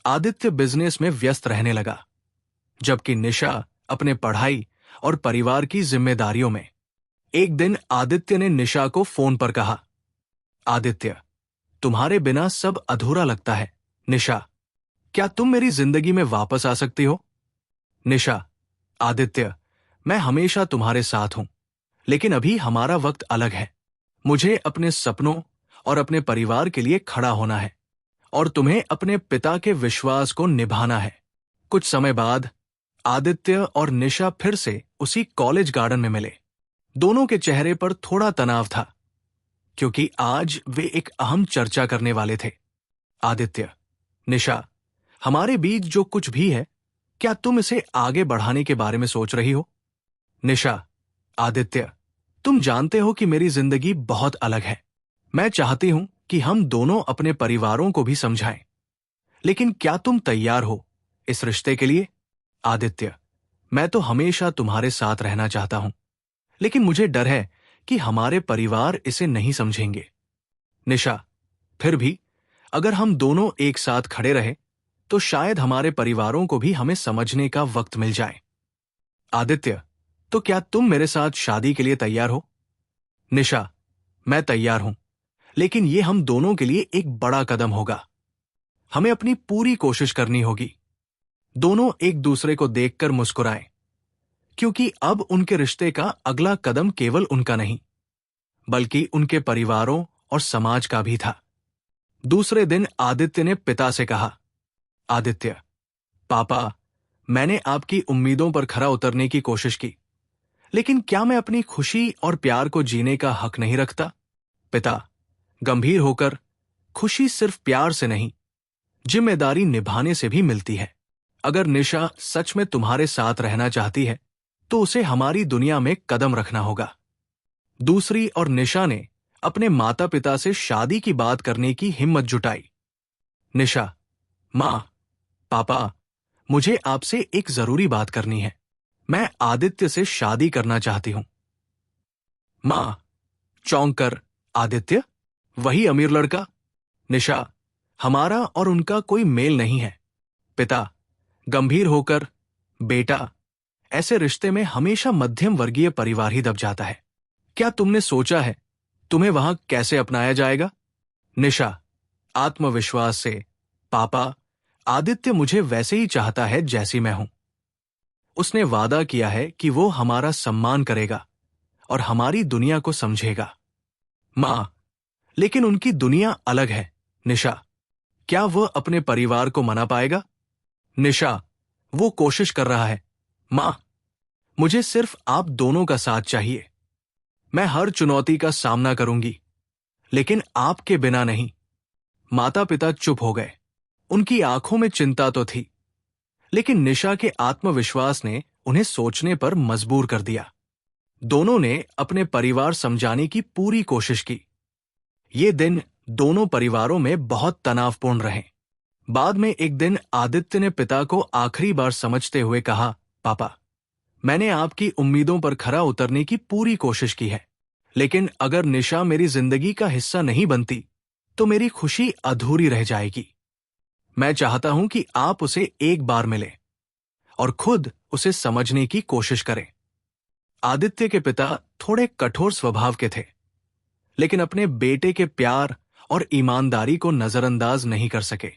Aditya business में व्यस्त रहने लगा, जबकि निशा अपने पढ़ाई और परिवार की जिम्मेदारियों में। एक दिन आदित्य ने निशा को फोन पर कहा, आदित्य, तुम्हारे बिना सब अधूरा लगता है। निशा, क्या तुम मेरी जिंदगी में वापस आ सकती हो? निशा, आदित्य, मैं हमेशा तुम्हारे साथ हूं, लेकिन अभी हमारा वक्त अलग है। मुझे अपने सपनों और अपने परिवार के लिए खड़ा होना है, और तुम्हें अपने पिता के विश्वास को निभाना है। कुछ समय बाद आदित्य और निशा फिर से उसी कॉलेज गार्डन में मिले। दोनों के चेहरे पर थोड़ा तनाव था, क्योंकि आज वे एक अहम चर्चा करने वाले थे। आदित्य, निशा, हमारे बीच जो कुछ भी है, क्या तुम इसे आगे बढ़ाने के बारे में सोच रही हो? निशा, आदित्य, तुम जानते हो कि मेरी जिंदगी बहुत अलग है। मैं चाहती हूं कि हम दोनों अपने परिवारों को भी समझाएं, लेकिन क्या तुम तैयार हो इस रिश्ते के लिए? आदित्य, मैं तो हमेशा तुम्हारे साथ रहना चाहता हूं, लेकिन मुझे डर है कि हमारे परिवार इसे नहीं समझेंगे। निशा, फिर भी अगर हम दोनों एक साथ खड़े रहे तो शायद हमारे परिवारों को भी हमें समझने का वक्त मिल जाए। आदित्य, तो क्या तुम मेरे साथ शादी के लिए तैयार हो? निशा, मैं तैयार हूं, लेकिन यह हम दोनों के लिए एक बड़ा कदम होगा। हमें अपनी पूरी कोशिश करनी होगी। दोनों एक दूसरे को देखकर मुस्कुराएं, क्योंकि अब उनके रिश्ते का अगला कदम केवल उनका नहीं, बल्कि उनके परिवारों और समाज का भी था। दूसरे दिन आदित्य ने पिता से कहा, आदित्य, पापा, मैंने आपकी उम्मीदों पर खरा उतरने की कोशिश की, लेकिन क्या मैं अपनी खुशी और प्यार को जीने का हक नहीं रखता? पिता, गंभीर होकर, खुशी सिर्फ प्यार से नहीं, जिम्मेदारी निभाने से भी मिलती है। अगर निशा सच में तुम्हारे साथ रहना चाहती है, तो उसे हमारी दुनिया में कदम रखना होगा। दूसरी और निशा ने अपने माता पिता से शादी की बात करने की हिम्मत जुटाई। निशा, मां, पापा, मुझे आपसे एक जरूरी बात करनी है। मैं आदित्य से शादी करना चाहती हूं। मां, चौंक कर, आदित्य, वही अमीर लड़का? निशा, हमारा और उनका कोई मेल नहीं है। पिता, गंभीर होकर, बेटा, ऐसे रिश्ते में हमेशा मध्यम वर्गीय परिवार ही दब जाता है। क्या तुमने सोचा है तुम्हें वहां कैसे अपनाया जाएगा? निशा, आत्मविश्वास से, पापा, आदित्य मुझे वैसे ही चाहता है जैसी मैं हूं। उसने वादा किया है कि वो हमारा सम्मान करेगा और हमारी दुनिया को समझेगा। मां, लेकिन उनकी दुनिया अलग है। निशा, क्या वह अपने परिवार को मना पाएगा? निशा, वो कोशिश कर रहा है। मां, मुझे सिर्फ आप दोनों का साथ चाहिए। मैं हर चुनौती का सामना करूंगी, लेकिन आपके बिना नहीं। माता पिता चुप हो गए। उनकी आंखों में चिंता तो थी, लेकिन निशा के आत्मविश्वास ने उन्हें सोचने पर मजबूर कर दिया। दोनों ने अपने परिवार समझाने की पूरी कोशिश की। ये दिन दोनों परिवारों में बहुत तनावपूर्ण रहे। बाद में एक दिन आदित्य ने पिता को आखिरी बार समझते हुए कहा, पापा, मैंने आपकी उम्मीदों पर खरा उतरने की पूरी कोशिश की है, लेकिन अगर निशा मेरी जिंदगी का हिस्सा नहीं बनती, तो मेरी खुशी अधूरी रह जाएगी। मैं चाहता हूं कि आप उसे एक बार मिलें और खुद उसे समझने की कोशिश करें। आदित्य के पिता थोड़े कठोर स्वभाव के थे, लेकिन अपने बेटे के प्यार और ईमानदारी को नजरअंदाज नहीं कर सके।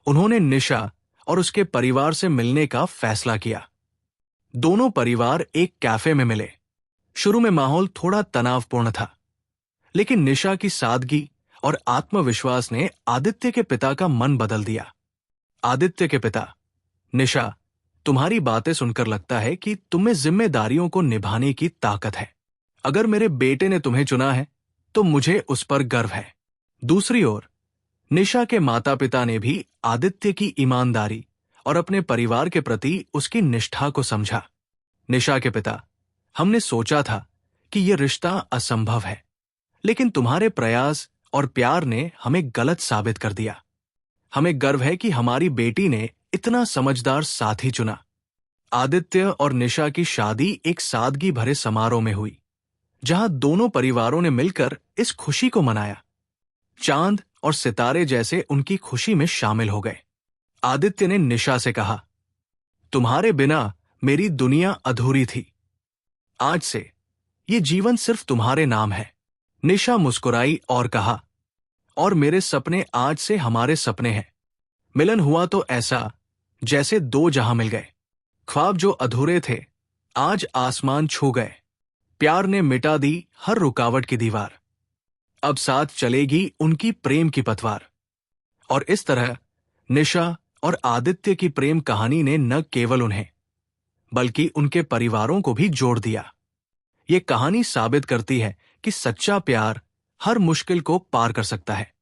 उन्होंने निशा और उसके परिवार से मिलने का फैसला किया। दोनों परिवार एक कैफे में मिले। शुरू में माहौल थोड़ा तनावपूर्ण था, लेकिन निशा की सादगी और आत्मविश्वास ने आदित्य के पिता का मन बदल दिया। आदित्य के पिता, निशा, तुम्हारी बातें सुनकर लगता है कि तुम्हें जिम्मेदारियों को निभाने की ताकत है। अगर मेरे बेटे ने तुम्हें चुना है, तो मुझे उस पर गर्व है। दूसरी ओर निशा के माता पिता ने भी आदित्य की ईमानदारी और अपने परिवार के प्रति उसकी निष्ठा को समझा। निशा के पिता, हमने सोचा था कि यह रिश्ता असंभव है, लेकिन तुम्हारे प्रयास और प्यार ने हमें गलत साबित कर दिया। हमें गर्व है कि हमारी बेटी ने इतना समझदार साथी चुना। आदित्य और निशा की शादी एक सादगी भरे समारोह में हुई, जहां दोनों परिवारों ने मिलकर इस खुशी को मनाया। चांद और सितारे जैसे उनकी खुशी में शामिल हो गए। आदित्य ने निशा से कहा, तुम्हारे बिना मेरी दुनिया अधूरी थी। आज से ये जीवन सिर्फ तुम्हारे नाम है। निशा मुस्कुराई और कहा, और मेरे सपने आज से हमारे सपने हैं। मिलन हुआ तो ऐसा जैसे दो जहां मिल गए। ख्वाब जो अधूरे थे आज आसमान छू गए। प्यार ने मिटा दी हर रुकावट की दीवार। अब साथ चलेगी उनकी प्रेम की पतवार। और इस तरह निशा और आदित्य की प्रेम कहानी ने न केवल उन्हें बल्कि उनके परिवारों को भी जोड़ दिया। ये कहानी साबित करती है कि सच्चा प्यार हर मुश्किल को पार कर सकता है।